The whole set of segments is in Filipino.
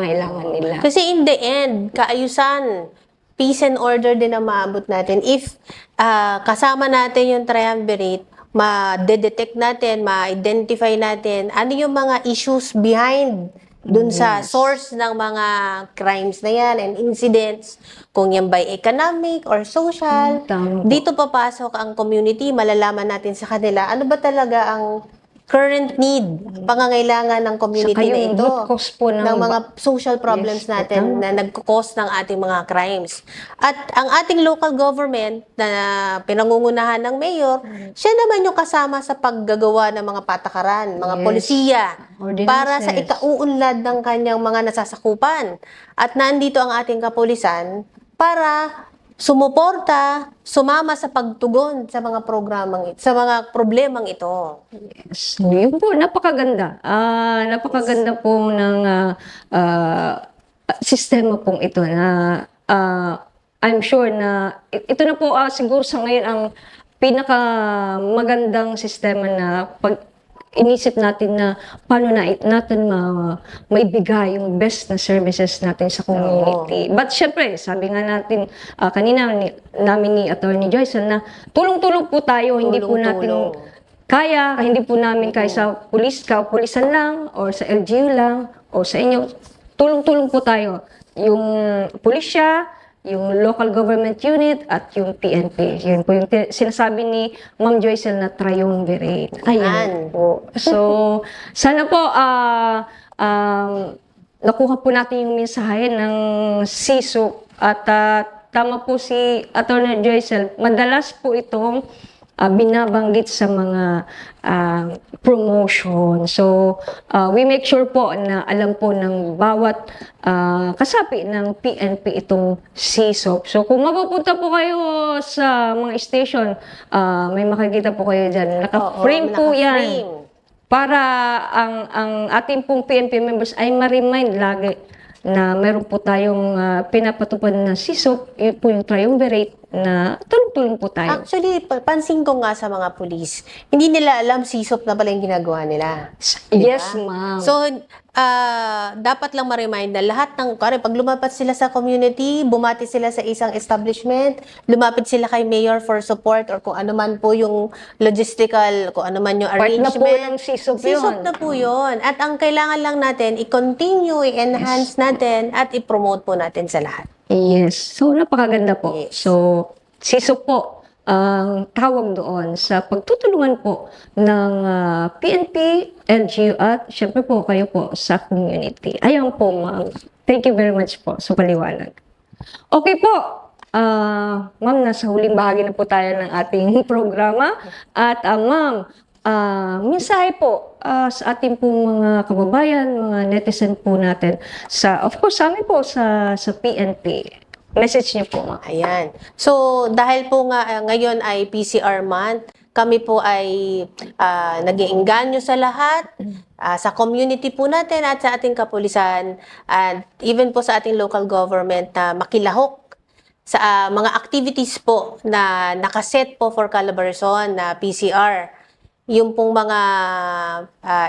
kailangan nila. Kasi in the end, kaayusan, peace and order din ang maabot natin. If kasama natin yung triumvirate, ma-detect natin, ma-identify natin, ano yung mga issues behind dun sa source ng mga crimes na yan and incidents, kung yan by economic or social. Tama po. Dito papasok ang community, malalaman natin sa kanila, ano ba talaga ang current need, pangangailangan ng community Saka na yung ito, root cause po ng mga social problems Yes, natin na nagkukos ng ating mga crimes. At ang ating local government na pinangungunahan ng mayor, siya naman yung kasama sa paggagawa ng mga patakaran, mga Yes. polisiya, Ordinances. para sa ikauunlad ng kanyang mga nasasakupan. At nandito ang ating kapulisan para sumuporta, sumama sa pagtugon sa mga programang sa mga problemang ito. Yes. Yun po, napakaganda. Napakaganda po ng sistema pong ito na I'm sure na ito na po siguro sa ngayon ang pinakamagandang sistema na pag inisip natin na paano natin maibigay yung best na services natin sa community. But syempre, sabi nga natin kanina namin ni Attorney Joyce na tulong-tulong po tayo, hindi po natin kaya, hindi po namin kaya sa pulisan lang or sa LGU lang o sa inyo. Tulong-tulong po tayo. Yung pulisya, yung local government unit at yung PNP. Yun po yung sinasabi ni Ma'am Joyce na triumvirate. Ayan po. So, sana po nakuha po natin yung mensahe ng SISO at tama po si Attorney Joyce. Madalas po itong binabanggit sa mga promotion. So, we make sure po na alam po ng bawat kasapi ng PNP itong CSOP. So, kung mapupunta po kayo sa mga station, may makikita po kayo dyan. Naka-frame po yan. Para ang ating pong PNP members ay ma-remind lagi na meron po tayong pinapatupad na CSOP, yun po yung triumvirate na tulong-tulong po tayo. Actually, pansin ko nga sa mga pulis, hindi nila alam CSOP na pala yung ginagawa nila. Yes, ma'am. So, dapat lang ma-remind na lahat ng, pag lumapat sila sa community, bumati sila sa isang establishment, lumapit sila kay mayor for support or kung ano man po yung logistical, kung ano man yung arrangement. Part na po ng CSOP yun. CSOP na po yun. At ang kailangan lang natin, i-continue, i-enhance natin, at i-promote po natin sa lahat. Yes. So, napakaganda po. Yes. So, CSOP po ang tawag doon sa pagtutulungan po ng PNP, LGU at syempre po kayo po sa community. Ayan po, ma'am. Thank you very much po sa paliwanag. Okay po. Ma'am, nasa huling bahagi na po tayo ng ating programa. At ma'am, mensahe po sa ating pong mga kababayan, mga netizen po natin, of course, sa amin po sa PNP. Message niyo po, ma'am. Ayan. So, dahil po nga ngayon ay PCR month, kami po ay nag-iinganyo sa lahat, sa community po natin at sa ating kapulisan, at even po sa ating local government na makilahok sa mga activities po na nakaset po for Calabarzon na PCR. Yung pong mga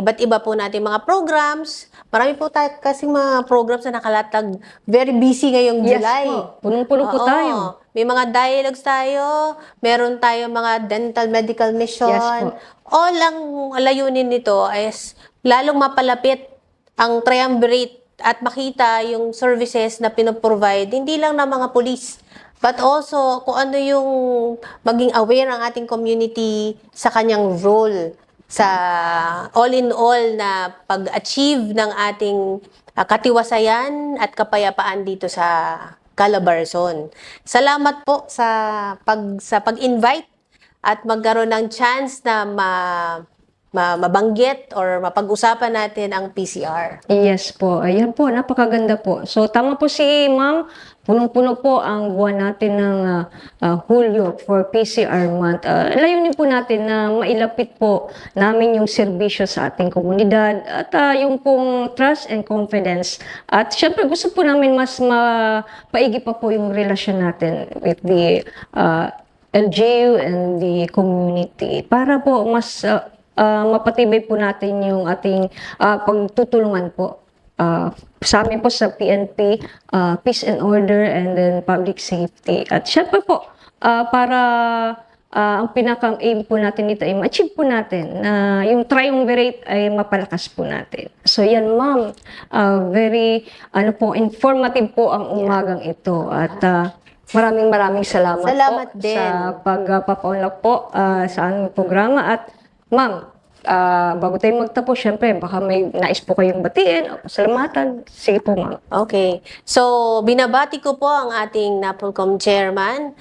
iba't iba po natin mga programs. Marami po tayo kasing mga programs na nakalatag. Very busy ngayong July. Yes po. Punong-puno po tayo. May mga dialogues tayo. Meron tayo mga dental medical mission. Yes po. All ang layunin nito is lalong mapalapit ang triumvirate at makita yung services na pinoprovide, hindi lang ng mga pulis, but also kung ano yung maging aware ang ating community sa kanyang role sa all-in-all na pag-achieve ng ating katiwasayan at kapayapaan dito sa Calabarzon. Salamat po sa pag-invite at magkaroon ng chance na mabanggit or mapag-usapan natin ang PCR. Yes po. Ayan po, napakaganda po. So, tama po si ma'am. Punong-puno po ang buwan natin ng Hulyo for PCR month. Layunin po natin na mailapit po namin yung serbisyo sa ating komunidad at yung pong trust and confidence. At syempre, gusto po namin mas mapaigi pa po yung relasyon natin with the LGU and the community para po mas mapatibay po natin yung ating pagtutulungan po sa amin po sa PNP, peace and order and then public safety. At syempre po, para ang pinaka-aim po natin dito ay ma-achieve po natin na yung triumvirate ay mapalakas po natin. So yan ma'am, very informative po ang umagang ito at maraming salamat Salamat po din. sa pagpapaunlak po sa aming programa. At ma'am, bago tayo magtapos, syempre baka may nais po kayong batiin o pasalamatan. Sige po ma'am. Okay. So, binabati ko po ang ating NAPOLCOM chairman,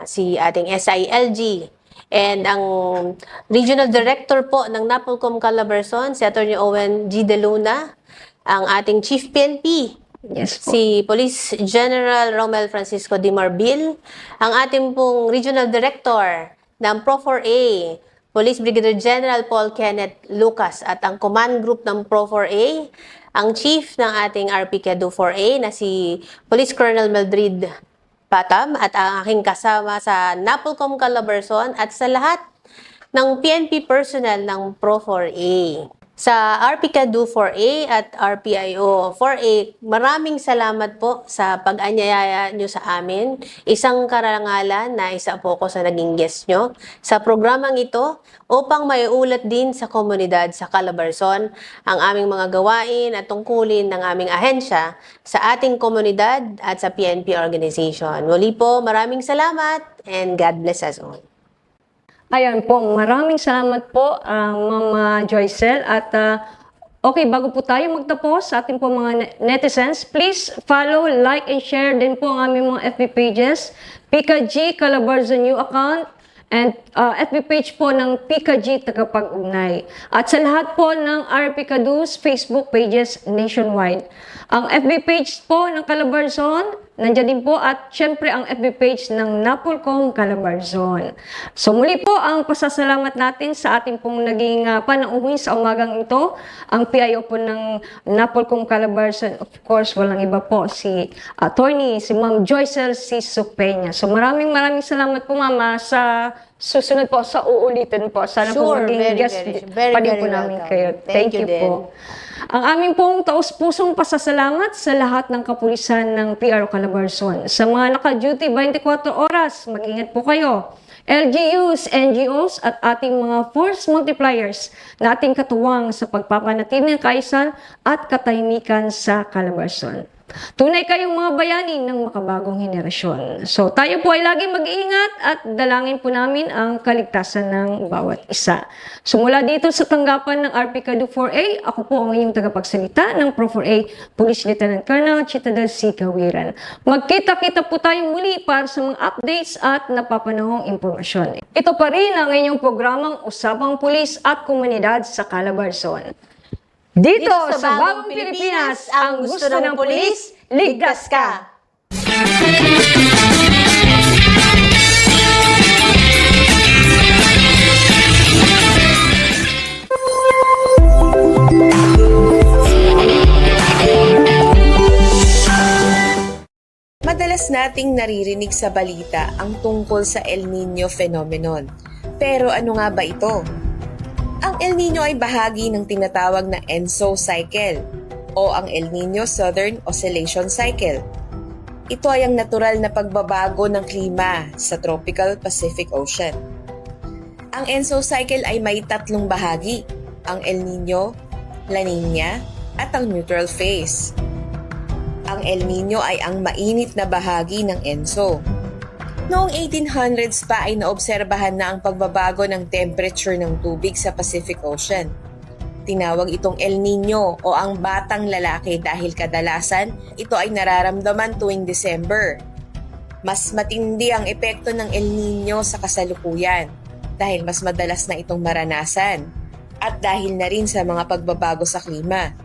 si ating SILG, and ang regional director po ng NAPOLCOM Calabarzon, si Attorney Owen G. De Luna, ang ating chief PNP, Yes po. si Police General Romel Francisco Di Marbil, ang ating pong regional director ng Pro4A, Police Brigadier General Paul Kenneth Lucas, at ang command group ng Pro4A, ang chief ng ating RPCADU 4A na si Police Colonel Mildred Patam, at ang aking kasama sa NAPOLCOM Calabarzon at sa lahat ng PNP personnel ng Pro4A. Sa RPCADU 4A at RPIO 4A, maraming salamat po sa pag-anyaya nyo sa amin. Isang karangalan na isa po ko sa naging guest nyo sa programang ito upang maiulat din sa komunidad sa Calabarzon ang aming mga gawain at tungkulin ng aming ahensya sa ating komunidad at sa PNP organization. Muli po, maraming salamat and God bless us all. Ayan po, maraming salamat po, Mama Joycel. At okay, bago po tayo magtapos sa ating po mga netizens, please follow, like, and share din po ang aming mga FB pages, Pika G Calabarzon new account, and FB page po ng Pika G Tagapag-Ugnay. At sa lahat po ng RPCADU's Facebook pages nationwide. Ang FB page po ng Calabarzon, nandiyan din po, at syempre ang FB page ng NAPOLCOM Calabarzon. So muli po ang pasasalamat natin sa ating pong naging panauhin sa umagang ito. Ang PIO po ng NAPOLCOM Calabarzon, of course, walang iba po, si attorney, si Ma'am Joycel C. Supenya. So maraming salamat po mama sa susunod po, sa uulitin po. Sana po Sure, maging guest very, pa din po very namin welcome. kayo. Thank you po. Ang aming pong taus-pusong pasasalamat sa lahat ng kapulisan ng PRO Calabarzon. Sa mga naka-duty 24 oras, mag-ingat po kayo. LGUs, NGOs at ating mga force multipliers na ating katuwang sa pagpapanatili ng kaayusan at katahimikan sa Calabarzon. Tunay kayong mga bayani ng makabagong henerasyon. So tayo po ay laging mag-iingat at dalangin po namin ang kaligtasan ng bawat isa. So mula dito sa tanggapan ng RPCADU 4A, ako po ang inyong tagapagsalita ng Pro4A Police Lieutenant Colonel Chitadel C. Kawiran. Magkita-kita po tayo muli para sa mga updates at napapanahong impormasyon. Ito pa rin ang inyong programang Usapang Pulis at Komunidad sa Calabarzon. Dito sa Bagong Pilipinas, ang gusto ng pulis, ligtas ka! Madalas nating naririnig sa balita ang tungkol sa El Niño phenomenon. Pero ano nga ba ito? Ang El Niño ay bahagi ng tinatawag na ENSO cycle o ang El Niño Southern Oscillation Cycle. Ito ay ang natural na pagbabago ng klima sa tropical Pacific Ocean. Ang ENSO cycle ay may tatlong bahagi, ang El Niño, La Niña at ang neutral phase. Ang El Niño ay ang mainit na bahagi ng ENSO. Noong 1800s pa ay naobserbahan na ang pagbabago ng temperature ng tubig sa Pacific Ocean. Tinawag itong El Niño o ang batang lalaki dahil kadalasan ito ay nararamdaman tuwing December. Mas matindi ang epekto ng El Niño sa kasalukuyan dahil mas madalas na itong maranasan at dahil na rin sa mga pagbabago sa klima.